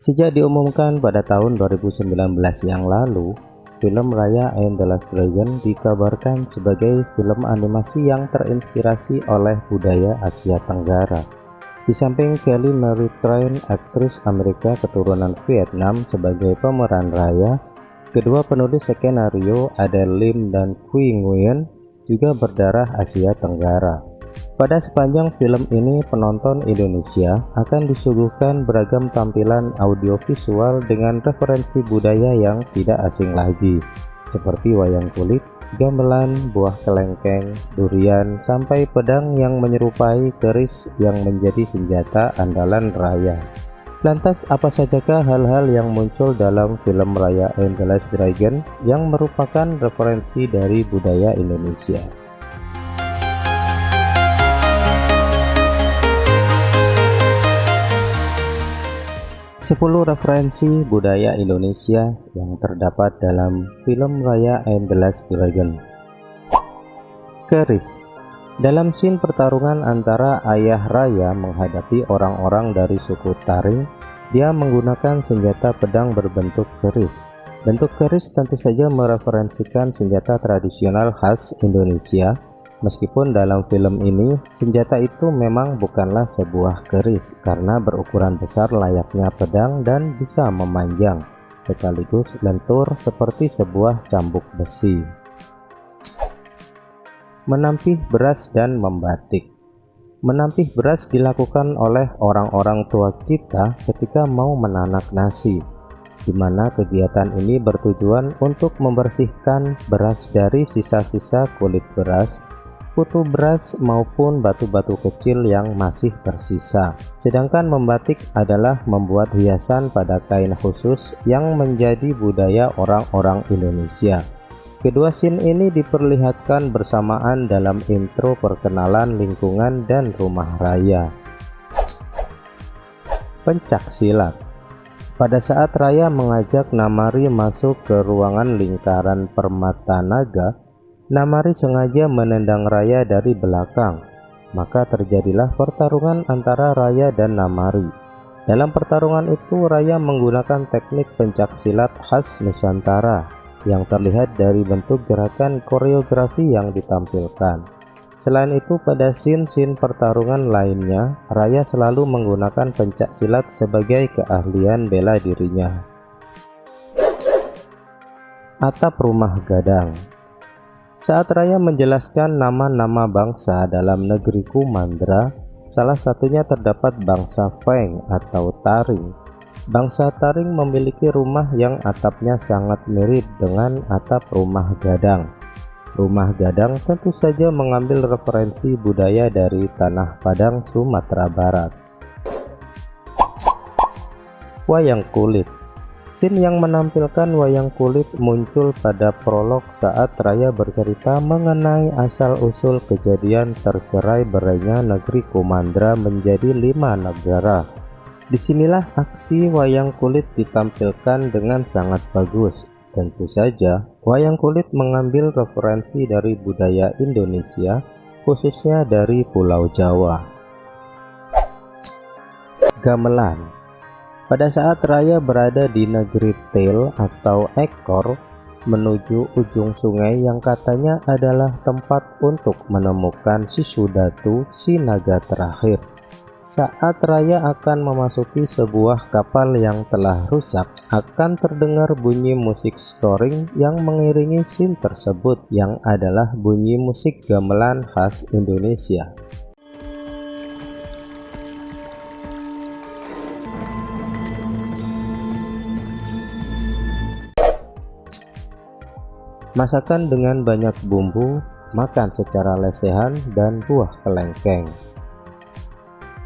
Sejak diumumkan pada tahun 2019 yang lalu, film Raya and the Last Dragon dikabarkan sebagai film animasi yang terinspirasi oleh budaya Asia Tenggara. Di samping Kelly Marie Tran, aktris Amerika keturunan Vietnam sebagai pemeran Raya, kedua penulis skenario Adele Lim dan Qui Nguyen juga berdarah Asia Tenggara. Pada sepanjang film ini, penonton Indonesia akan disuguhkan beragam tampilan audiovisual dengan referensi budaya yang tidak asing lagi, seperti wayang kulit, gamelan, buah kelengkeng, durian, sampai pedang yang menyerupai keris yang menjadi senjata andalan Raya. Lantas, apa sajakah hal-hal yang muncul dalam film Raya and the Last Dragon yang merupakan referensi dari budaya Indonesia? 10 referensi budaya Indonesia yang terdapat dalam film Raya and the Last Dragon. Keris. Dalam scene pertarungan antara ayah Raya menghadapi orang-orang dari suku Taring, dia menggunakan senjata pedang berbentuk keris. Bentuk keris tentu saja mereferensikan senjata tradisional khas Indonesia. Meskipun dalam film ini, senjata itu memang bukanlah sebuah keris karena berukuran besar layaknya pedang dan bisa memanjang, sekaligus lentur seperti sebuah cambuk besi. Menampih beras dan membatik. Menampih beras dilakukan oleh orang-orang tua kita ketika mau menanak nasi, di mana kegiatan ini bertujuan untuk membersihkan beras dari sisa-sisa kulit beras, kutu beras maupun batu-batu kecil yang masih tersisa. Sedangkan membatik adalah membuat hiasan pada kain khusus yang menjadi budaya orang-orang Indonesia. Kedua scene ini diperlihatkan bersamaan dalam intro perkenalan lingkungan dan rumah Raya. Pencak silat. Pada saat Raya mengajak Namari masuk ke ruangan lingkaran permata naga, Namari sengaja menendang Raya dari belakang, maka terjadilah pertarungan antara Raya dan Namari. Dalam pertarungan itu, Raya menggunakan teknik pencak silat khas Nusantara yang terlihat dari bentuk gerakan koreografi yang ditampilkan. Selain itu, pada scene-scene pertarungan lainnya, Raya selalu menggunakan pencak silat sebagai keahlian bela dirinya. Atap rumah gadang. Saat Raya menjelaskan nama-nama bangsa dalam negeri Kumandra, salah satunya terdapat bangsa Feng atau Taring. Bangsa Taring memiliki rumah yang atapnya sangat mirip dengan atap rumah gadang. Rumah gadang tentu saja mengambil referensi budaya dari Tanah Padang, Sumatera Barat. Wayang kulit. Scene yang menampilkan wayang kulit muncul pada prolog saat Raya bercerita mengenai asal-usul kejadian tercerai berainya negeri Kumandra menjadi 5 negara. Disinilah aksi wayang kulit ditampilkan dengan sangat bagus. Tentu saja, wayang kulit mengambil referensi dari budaya Indonesia, khususnya dari Pulau Jawa. Gamelan. Pada saat Raya berada di negeri Tel atau Ekor menuju ujung sungai yang katanya adalah tempat untuk menemukan Sisudatu, si naga terakhir. Saat Raya akan memasuki sebuah kapal yang telah rusak, akan terdengar bunyi musik storing yang mengiringi scene tersebut, yang adalah bunyi musik gamelan khas Indonesia. Masakan dengan banyak bumbu, makan secara lesehan, dan buah kelengkeng.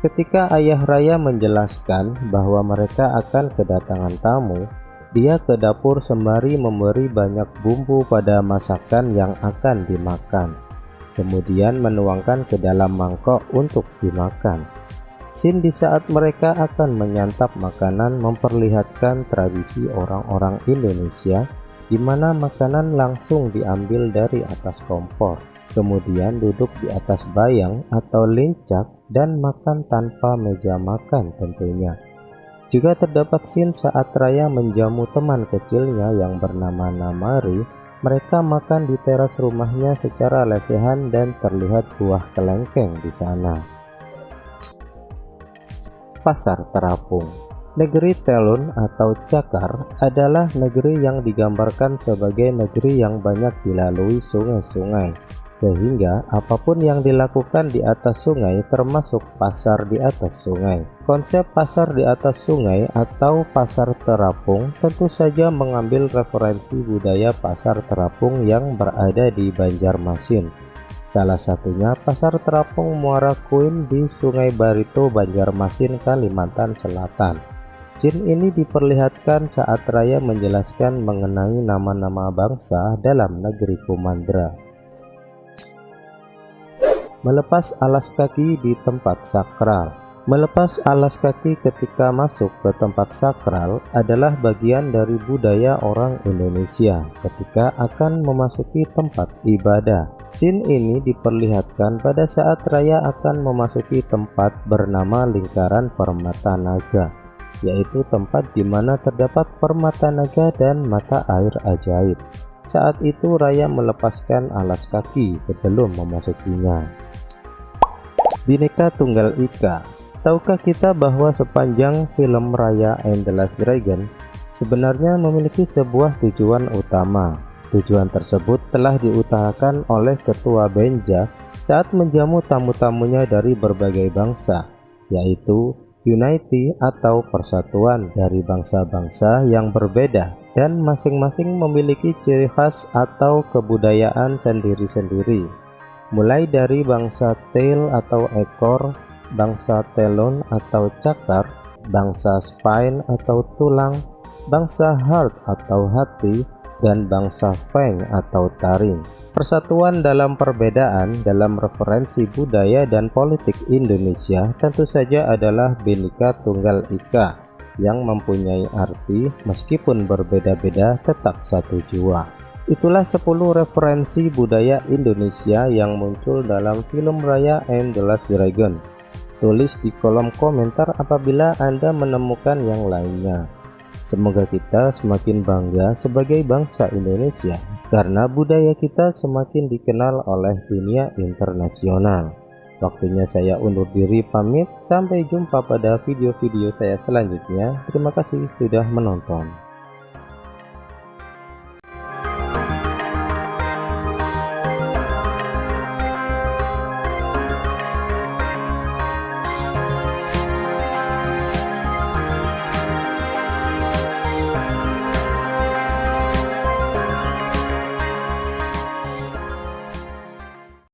Ketika ayah Raya menjelaskan bahwa mereka akan kedatangan tamu, dia ke dapur sembari memberi banyak bumbu pada masakan yang akan dimakan, kemudian menuangkan ke dalam mangkok untuk dimakan. Scene di saat mereka akan menyantap makanan memperlihatkan tradisi orang-orang Indonesia, di mana makanan langsung diambil dari atas kompor, kemudian duduk di atas bayang atau lincak dan makan tanpa meja makan tentunya. Juga terdapat scene saat Raya menjamu teman kecilnya yang bernama Namari. Mereka makan di teras rumahnya secara lesehan dan terlihat buah kelengkeng di sana. Pasar terapung. Negeri Telun atau Cakar adalah negeri yang digambarkan sebagai negeri yang banyak dilalui sungai-sungai, sehingga apapun yang dilakukan di atas sungai termasuk pasar di atas sungai. Konsep pasar di atas sungai atau pasar terapung tentu saja mengambil referensi budaya pasar terapung yang berada di Banjarmasin. Salah satunya pasar terapung Muara Kuin di Sungai Barito, Banjarmasin, Kalimantan Selatan. Scene ini diperlihatkan saat Raya menjelaskan mengenai nama-nama bangsa dalam negeri Kumandra. Melepas alas kaki di tempat sakral. Melepas alas kaki ketika masuk ke tempat sakral adalah bagian dari budaya orang Indonesia ketika akan memasuki tempat ibadah. Scene ini diperlihatkan pada saat Raya akan memasuki tempat bernama Lingkaran Permata Naga, yaitu tempat di mana terdapat permata naga dan mata air ajaib. Saat itu Raya melepaskan alas kaki sebelum memasukinya. Bhinneka Tunggal Ika. Tahukah kita bahwa sepanjang film Raya and the Last Dragon sebenarnya memiliki sebuah tujuan utama. Tujuan tersebut telah diutarakan oleh Ketua Benja saat menjamu tamu-tamunya dari berbagai bangsa, yaitu Unity atau persatuan dari bangsa-bangsa yang berbeda dan masing-masing memiliki ciri khas atau kebudayaan sendiri-sendiri. Mulai dari bangsa tail atau ekor, bangsa telon atau cakar, bangsa spine atau tulang, bangsa heart atau hati, dan bangsa feng atau taring. Persatuan dalam perbedaan dalam referensi budaya dan politik Indonesia tentu saja adalah Bhinneka Tunggal Ika yang mempunyai arti meskipun berbeda-beda tetap satu jua. Itulah 10 referensi budaya Indonesia yang muncul dalam film Raya and the Last Dragon. Tulis di kolom komentar apabila Anda menemukan yang lainnya. Semoga kita semakin bangga sebagai bangsa Indonesia karena budaya kita semakin dikenal oleh dunia internasional. Waktunya saya undur diri pamit, sampai jumpa pada video-video saya selanjutnya. Terima kasih sudah menonton.